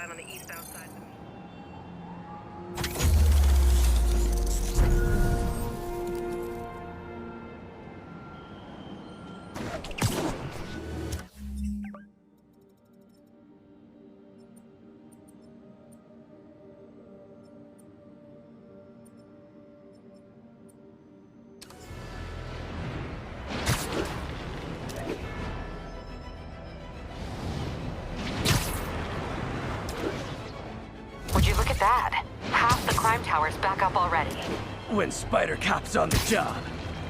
time on the eastbound side. Would you look at that? Half the crime tower's back up already. When Spider Cop's on the job,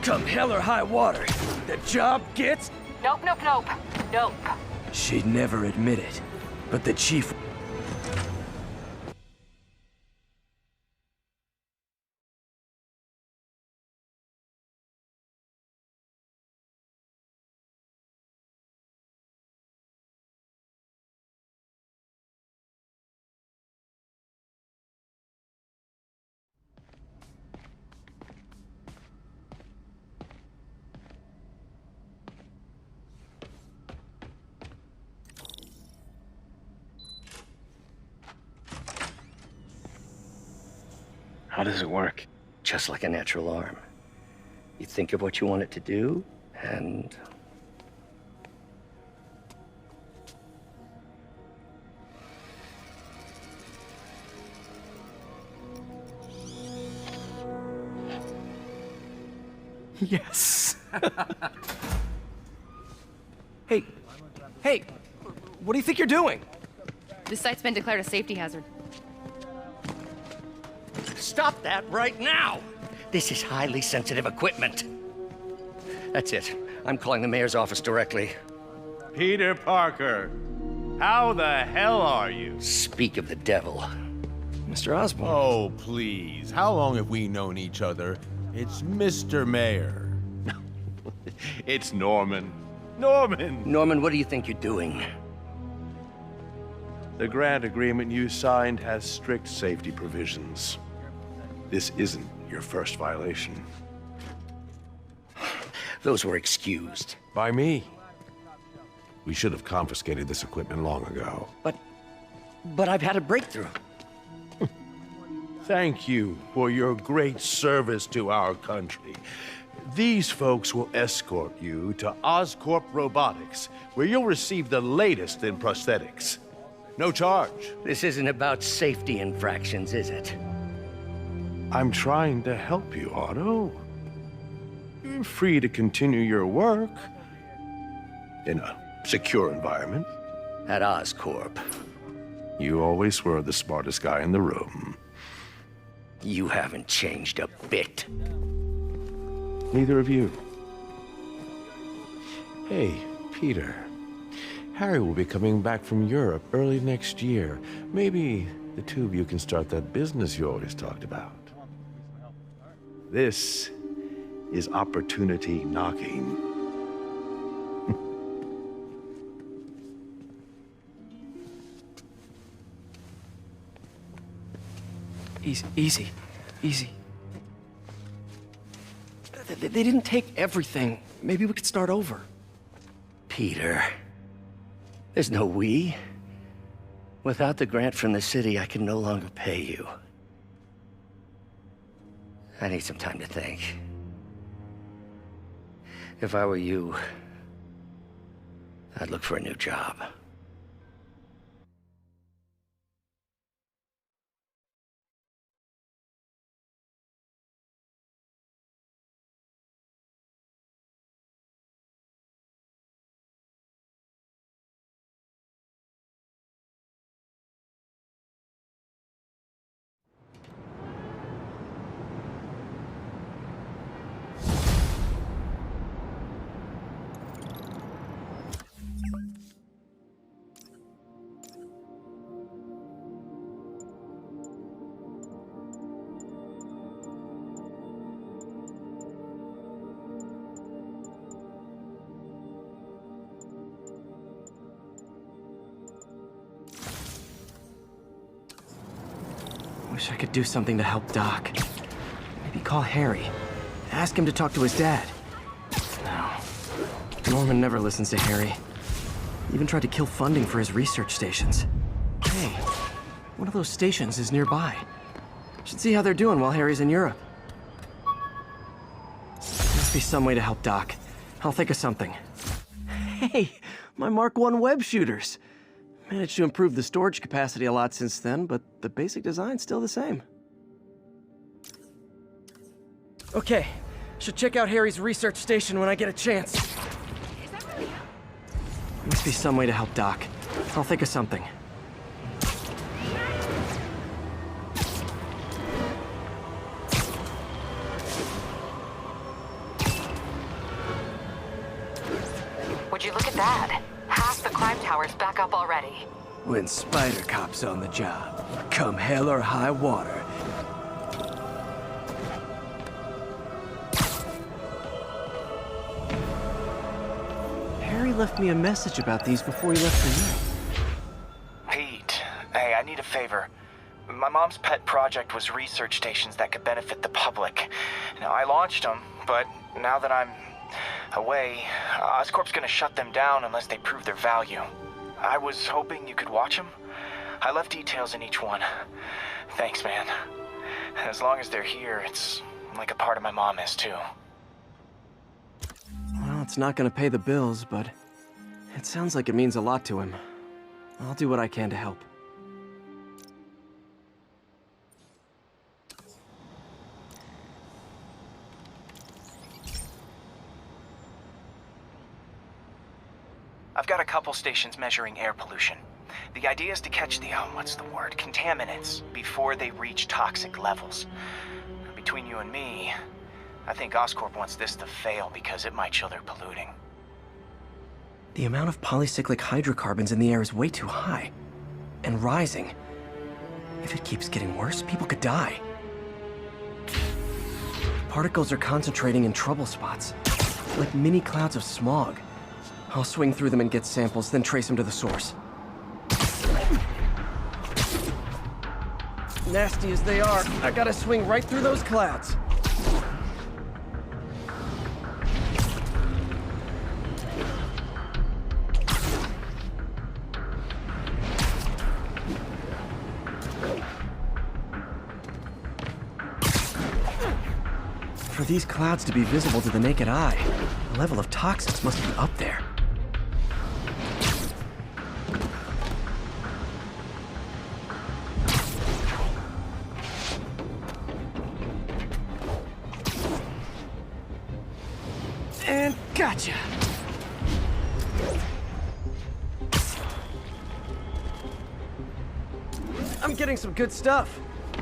come hell or high water, the job gets... Nope, nope, nope. Nope. She'd never admit it, but the chief... How does it work? Just like a natural arm. You think of what you want it to do, and... Yes! Hey, what do you think you're doing? This site's been declared a safety hazard. Stop that right now! This is highly sensitive equipment. That's it. I'm calling the mayor's office directly. Peter Parker, how the hell are you? Speak of the devil. Mr. Osborn. Oh, please. How long have we known each other? It's Mr. Mayor. It's Norman. Norman! Norman, what do you think you're doing? The grant agreement you signed has strict safety provisions. This isn't your first violation. Those were excused. By me. We should have confiscated this equipment long ago. But I've had a breakthrough. Thank you for your great service to our country. These folks will escort you to Oscorp Robotics, where you'll receive the latest in prosthetics. No charge. This isn't about safety infractions, is it? I'm trying to help you, Otto. You're free to continue your work in a secure environment. At Oscorp. You always were the smartest guy in the room. You haven't changed a bit. Neither of you. Hey, Peter. Harry will be coming back from Europe early next year. Maybe the two of you can start that business you always talked about. This is opportunity knocking. Easy. They didn't take everything. Maybe we could start over. Peter, there's no we. Without the grant from the city, I can no longer pay you. I need some time to think. If I were you, I'd look for a new job. Wish I could do something to help Doc. Maybe call Harry. Ask him to talk to his dad. No. Norman never listens to Harry. He even tried to kill funding for his research stations. Hey, One of those stations is nearby. Should see how they're doing while Harry's in Europe. Must be some way to help Doc. I'll think of something. Hey, my Mark I web shooters. Managed to improve the storage capacity a lot since then, but the basic design's still the same. Okay, should check out Harry's research station when I get a chance. Must be some way to help Doc. I'll think of something. Would you look at that? Half the crime tower's back up already. When Spider Cop's on the job, come hell or high water. Harry left me a message about these before he left for you. Pete, hey, I need a favor. My mom's pet project was research stations that could benefit the public. Now, I launched them, but now that I'm away, Oscorp's gonna shut them down unless they prove their value. I was hoping you could watch them. I left details in each one. Thanks, man. As long as they're here, it's like a part of my mom is, too. Well, it's not gonna pay the bills, but it sounds like it means a lot to him. I'll do what I can to help. I've got a couple stations measuring air pollution. The idea is to catch the, contaminants before they reach toxic levels. Between you and me, I think Oscorp wants this to fail because it might show they're polluting. The amount of polycyclic hydrocarbons in the air is way too high. And rising. If it keeps getting worse, people could die. Particles are concentrating in trouble spots, like mini clouds of smog. I'll swing through them and get samples, then trace them to the source. Nasty as they are, I gotta swing right through those clouds. For these clouds to be visible to the naked eye, the level of toxins must be up there. And gotcha! I'm getting some good stuff.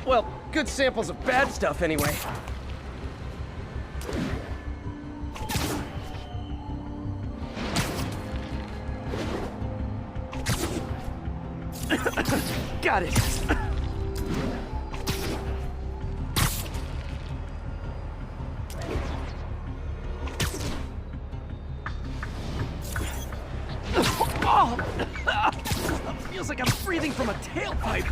Well, good samples of bad stuff anyway. Got it! Oh! Feels like I'm breathing from a tailpipe!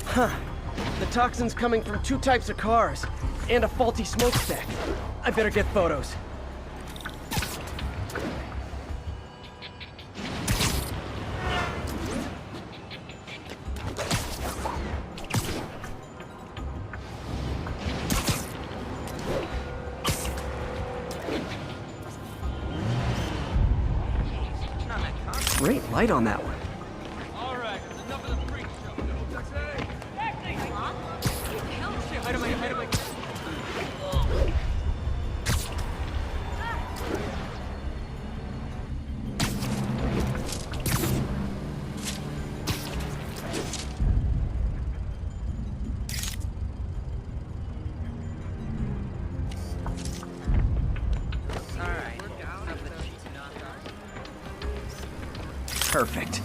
Huh. The toxin's coming from 2 types of cars, and a faulty smokestack. I better get photos. Great light on that one. All right, enough of the freak show. Perfect.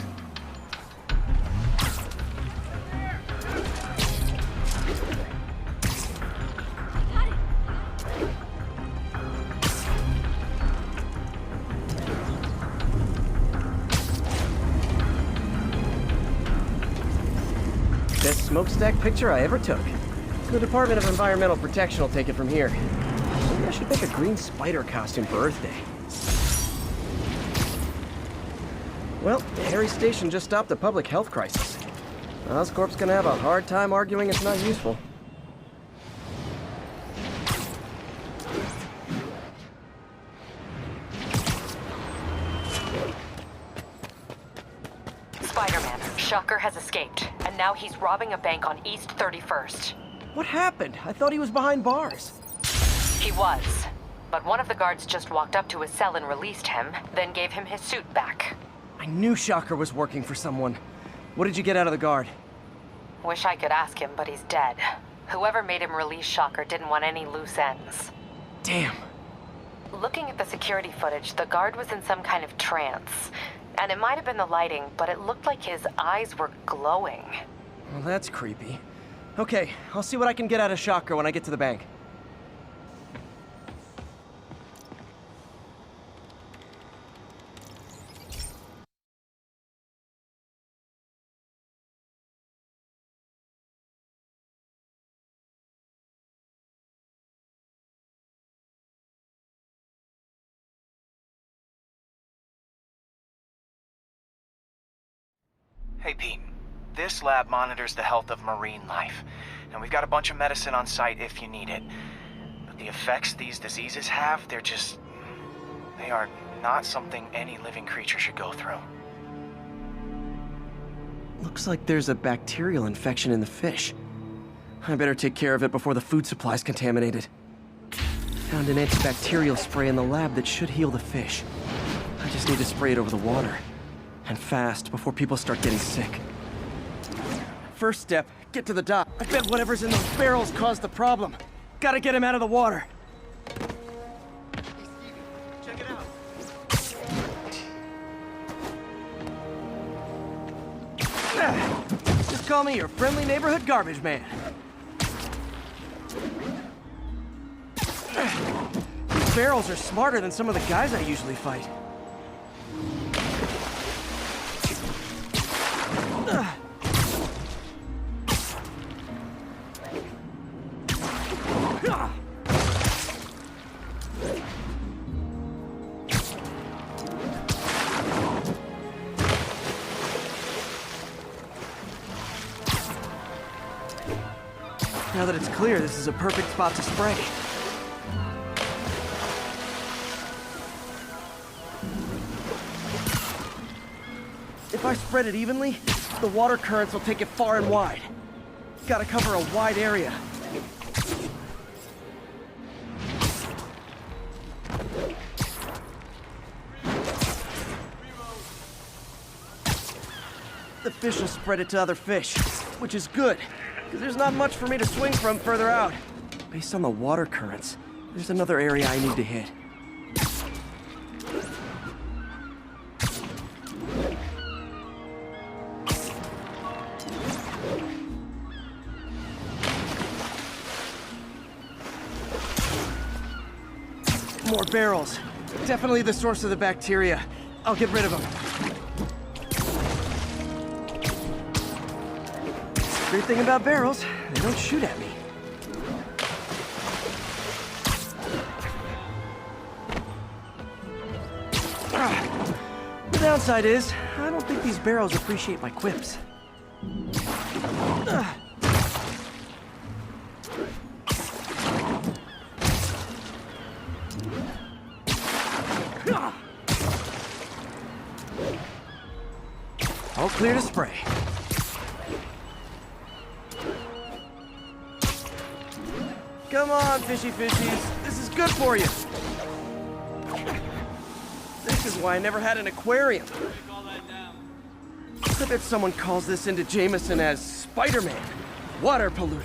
Best smokestack picture I ever took. The Department of Environmental Protection will take it from here. Maybe I should make a green spider costume for Earth Day. Well, Harry Station just stopped a public health crisis. Oscorp's gonna have a hard time arguing it's not useful. Spider-Man, Shocker has escaped, and now he's robbing a bank on East 31st. What happened? I thought he was behind bars. He was, but one of the guards just walked up to his cell and released him, then gave him his suit back. I knew Shocker was working for someone. What did you get out of the guard? Wish I could ask him, but he's dead. Whoever made him release Shocker didn't want any loose ends. Damn. Looking at the security footage, the guard was in some kind of trance. And it might have been the lighting, but it looked like his eyes were glowing. Well, that's creepy. Okay, I'll see what I can get out of Shocker when I get to the bank. Hey, Pete. This lab monitors the health of marine life, and we've got a bunch of medicine on site if you need it. But the effects these diseases have, they are not something any living creature should go through. Looks like there's a bacterial infection in the fish. I better take care of it before the food supply's contaminated. Found an antibacterial spray in the lab that should heal the fish. I just need to spray it over the water. And fast, before people start getting sick. First step, get to the dock. I bet whatever's in those barrels caused the problem. Gotta get him out of the water. Check it out. Just call me your friendly neighborhood garbage man. These barrels are smarter than some of the guys I usually fight. Now that it's clear, this is a perfect spot to spray. If I spread it evenly, the water currents will take it far and wide. Gotta cover a wide area. The fish will spread it to other fish, which is good, because there's not much for me to swing from further out. Based on the water currents, there's another area I need to hit. More barrels. Definitely the source of the bacteria. I'll get rid of them. Great thing about barrels, they don't shoot at me. The downside is, I don't think these barrels appreciate my quips. All clear to spray. Come on, fishy fishies. This is good for you. This is why I never had an aquarium. I bet someone calls this into Jameson as Spider-Man, water polluter.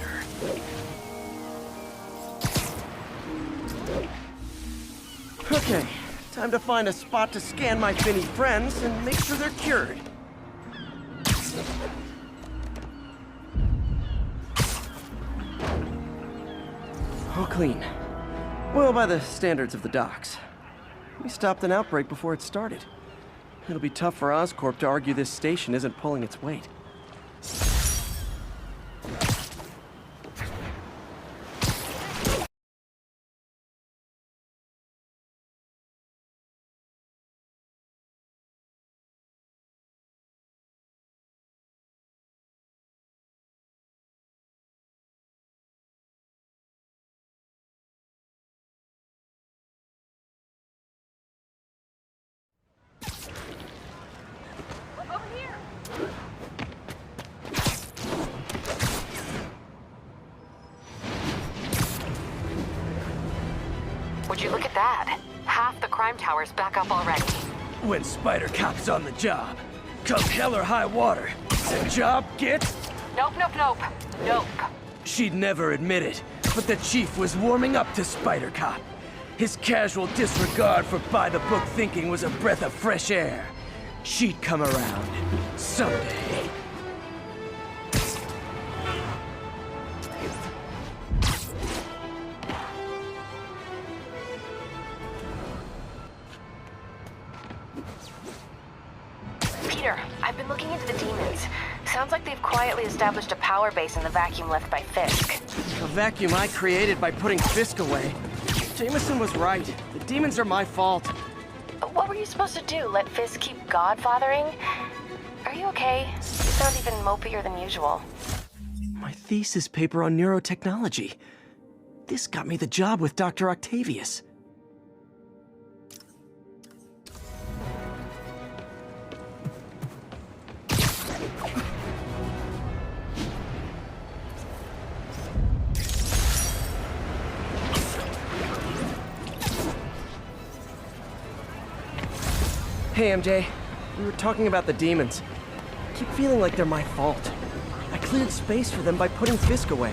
Okay, time to find a spot to scan my finny friends and make sure they're cured. All clean. Well, by the standards of the docks. We stopped an outbreak before it started. It'll be tough for Oscorp to argue this station isn't pulling its weight. Would you look at that? Half the crime tower's back up already. When Spider Cop's on the job, come hell or high water, the job gets... Nope, nope, nope. Nope. She'd never admit it, but the chief was warming up to Spider Cop. His casual disregard for by-the-book thinking was a breath of fresh air. She'd come around someday. Peter, I've been looking into the demons. Sounds like they've quietly established a power base in the vacuum left by Fisk. A vacuum I created by putting Fisk away. Jameson was right. The demons are my fault. What were you supposed to do? Let Fisk keep godfathering? Are you okay? You sound even mopier than usual. My thesis paper on neurotechnology. This got me the job with Dr. Octavius. Hey, MJ. We were talking about the demons. I keep feeling like they're my fault. I cleared space for them by putting Fisk away.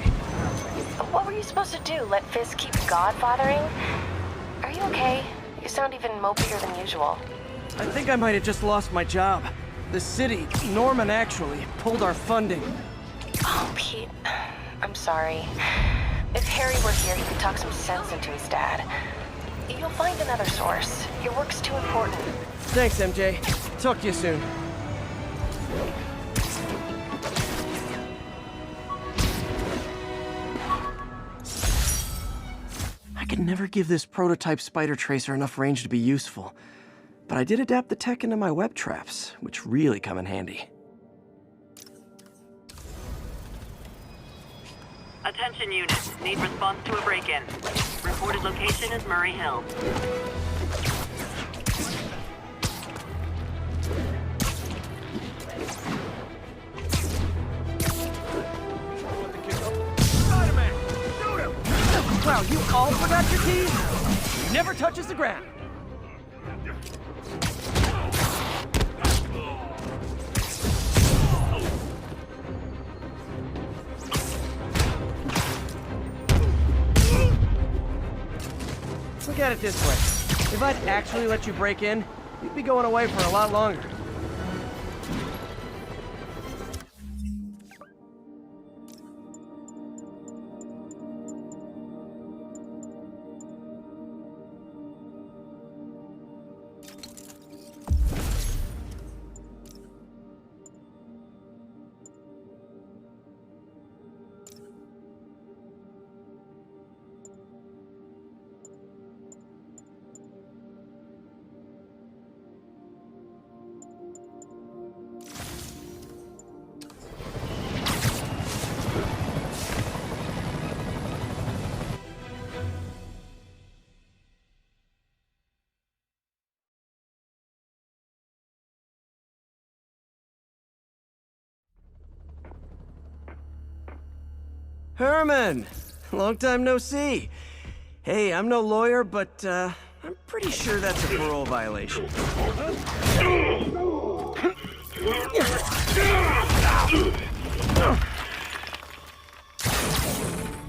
What were you supposed to do? Let Fisk keep godfathering? Are you okay? You sound even mopier than usual. I think I might have just lost my job. The city, Norman actually, pulled our funding. Oh, Pete. I'm sorry. If Harry were here, he could talk some sense into his dad. You'll find another source. Your work's too important. Thanks, MJ. Talk to you soon. I could never give this prototype spider tracer enough range to be useful, but I did adapt the tech into my web traps, which really come in handy. Attention units. Need response to a break-in. Reported location is Murray Hill. Wow, you all forgot your keys? He never touches the ground. Look at it this way. If I'd actually let you break in, you'd be going away for a lot longer. Herman! Long time no see. Hey, I'm no lawyer, but I'm pretty sure that's a parole violation.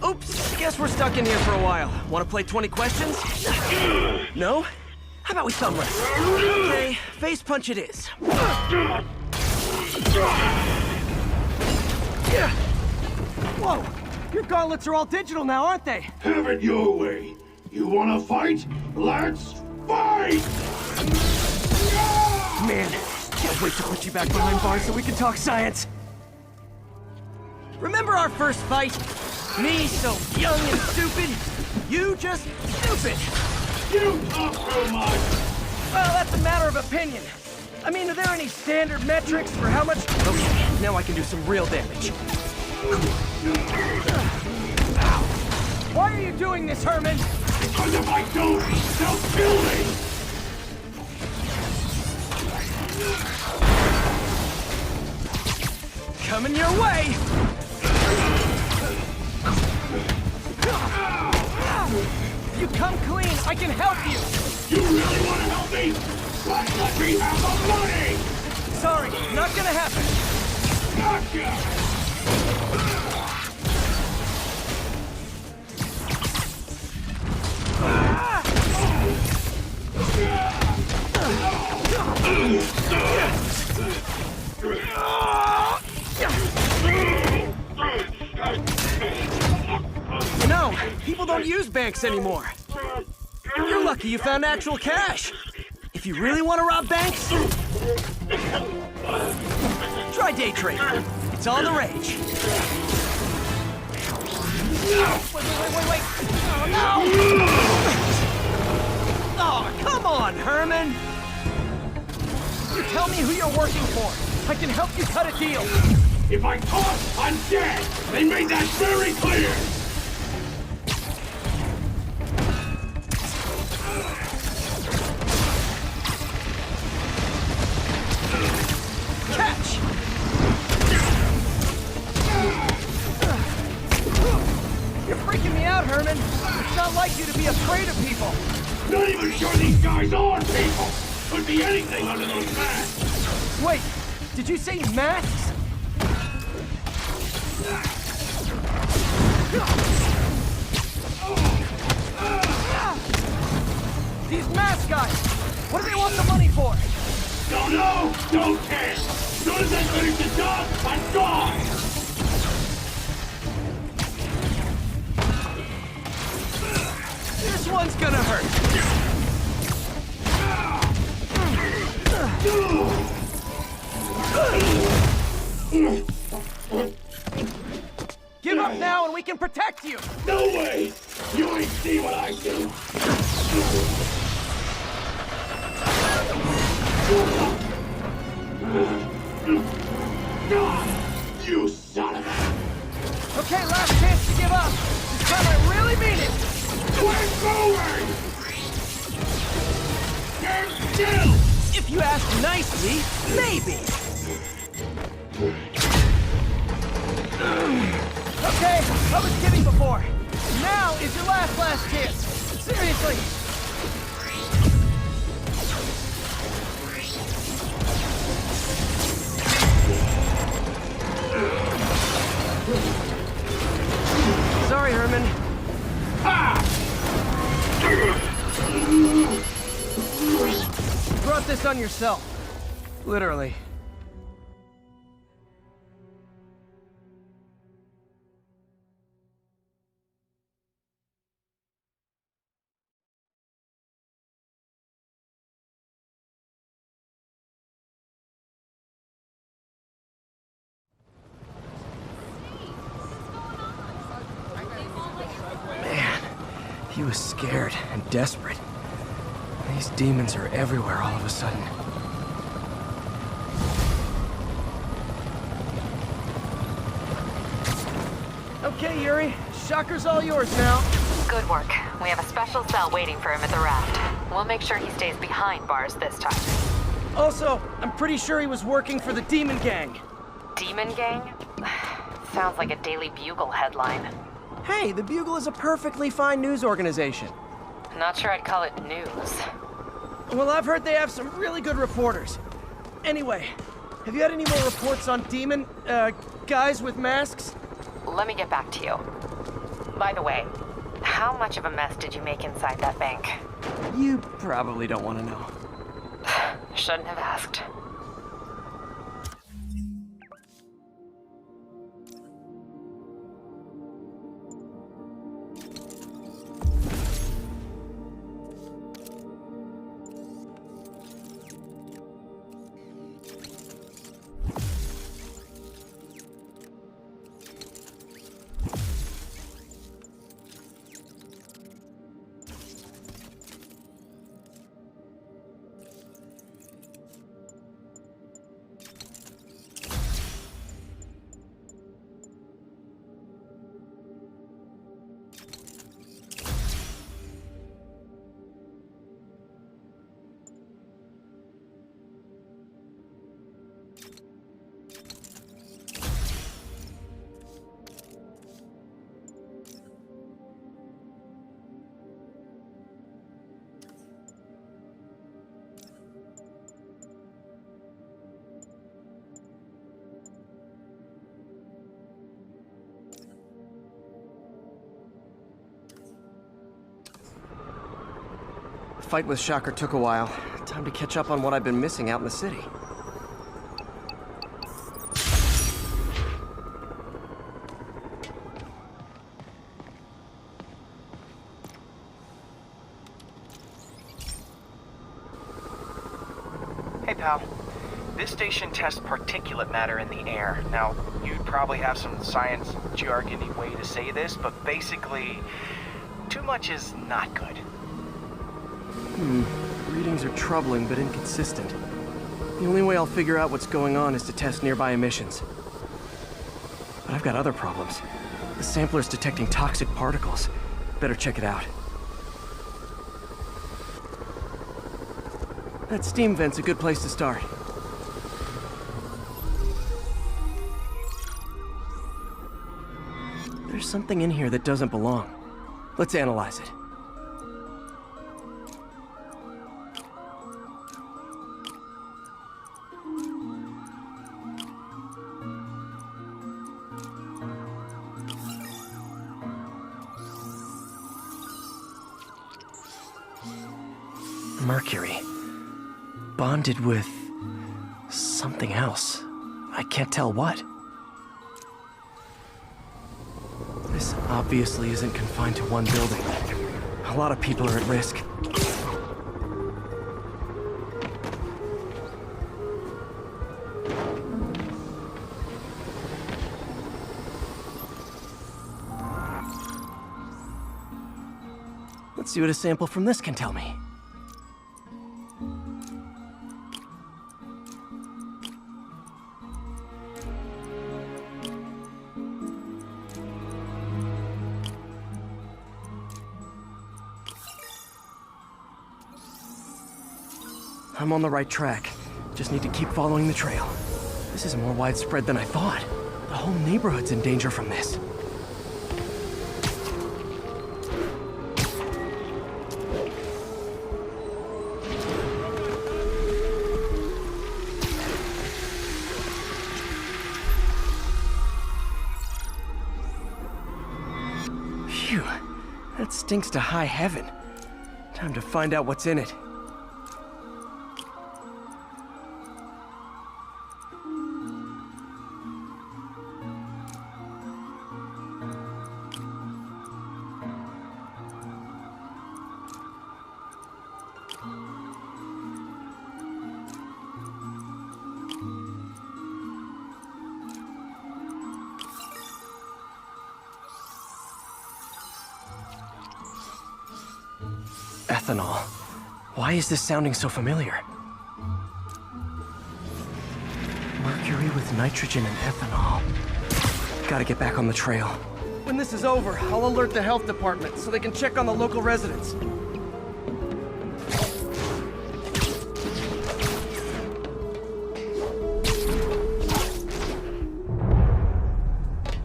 Oops, guess we're stuck in here for a while. Want to play 20 questions? No? How about we thumb wrestle? Okay, face punch it is. Whoa! Your gauntlets are all digital now, aren't they? Have it your way. You wanna fight? Let's fight! Man, can't wait to put you back behind bars so we can talk science. Remember our first fight? Me so young and stupid, you just stupid. You talk so much! Well, that's a matter of opinion. I mean, are there any standard metrics for how much... Okay, now I can do some real damage. Why are you doing this, Herman? Because if I don't, they'll kill me! Coming your way! If you come clean, I can help you! You really want to help me? Let me have the money! Sorry, not gonna happen! Gotcha! You know, people don't use banks anymore. You're lucky you found actual cash. If you really want to rob banks, try day trading. It's all the rage. Wait. Oh, no! Oh, come on, Herman! You tell me who you're working for. I can help you cut a deal. If I talk, I'm dead! They made that very clear! Catch! You're freaking me out, Herman. It's not like you to be afraid of people. Not even sure these guys are people! Could be anything under those masks! Wait, did you say masks? These mask guys! What do they want the money for? Don't know! Don't care! As soon as I finish the job, I'm gone! This one's gonna hurt. Give up now and we can protect you! No way! You ain't see what I do! You son of a... Okay, last chance to give up. This time I really mean it. We're going! Stand still! If you ask nicely, maybe. Okay, I was kidding before. Now is your last chance. Seriously. Sorry, Herman. You brought this on yourself. Literally. He was scared and desperate. These demons are everywhere all of a sudden. Okay, Yuri. Shocker's all yours now. Good work. We have a special cell waiting for him at the raft. We'll make sure he stays behind bars this time. Also, I'm pretty sure he was working for the Demon Gang. Demon Gang? Sounds like a Daily Bugle headline. Hey, the Bugle is a perfectly fine news organization. Not sure I'd call it news. Well, I've heard they have some really good reporters. Anyway, have you had any more reports on demon, guys with masks? Let me get back to you. By the way, how much of a mess did you make inside that bank? You probably don't want to know. Shouldn't have asked. fight with Shocker took a while. Time to catch up on what I've been missing out in the city. Hey, pal. This station tests particulate matter in the air. Now, you'd probably have some science jargony way to say this, but basically, too much is not good. Readings are troubling but inconsistent. The only way I'll figure out what's going on is to test nearby emissions. But I've got other problems. The sampler's detecting toxic particles. Better check it out. That steam vent's a good place to start. There's something in here that doesn't belong. Let's analyze it. Mercury. Bonded with something else. I can't tell what. This obviously isn't confined to one building. A lot of people are at risk. Let's see what a sample from this can tell me. I'm on the right track. Just need to keep following the trail. This is more widespread than I thought. The whole neighborhood's in danger from this. Phew, that stinks to high heaven. Time to find out what's in it. Ethanol. Why is this sounding so familiar? Mercury with nitrogen and ethanol. Gotta get back on the trail. When this is over, I'll alert the health department so they can check on the local residents.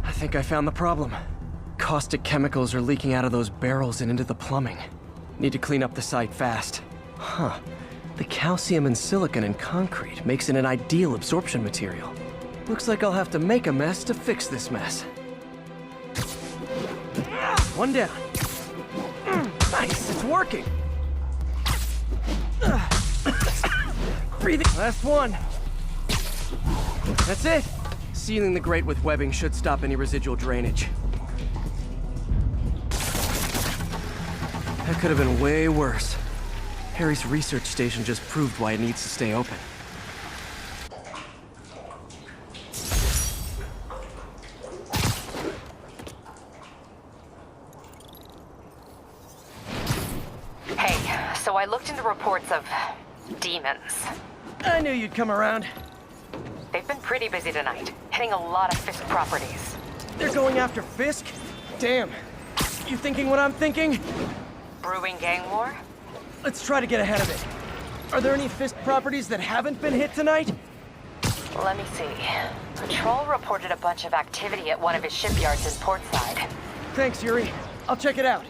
I think I found the problem. Caustic chemicals are leaking out of those barrels and into the plumbing. Need to clean up the site fast. Huh. The calcium and silicon in concrete makes it an ideal absorption material. Looks like I'll have to make a mess to fix this mess. One down. Nice, it's working. Breathing. Last one. That's it. Sealing the grate with webbing should stop any residual drainage. That could have been way worse. Harry's research station just proved why it needs to stay open. Hey, so I looked into reports of demons. I knew you'd come around. They've been pretty busy tonight, hitting a lot of Fisk properties. They're going after Fisk? Damn. You thinking what I'm thinking? Brewing gang war? Let's try to get ahead of it. Are there any Fisk properties that haven't been hit tonight? Let me see. Patrol reported a bunch of activity at one of his shipyards in Portside. Thanks, Yuri. I'll check it out.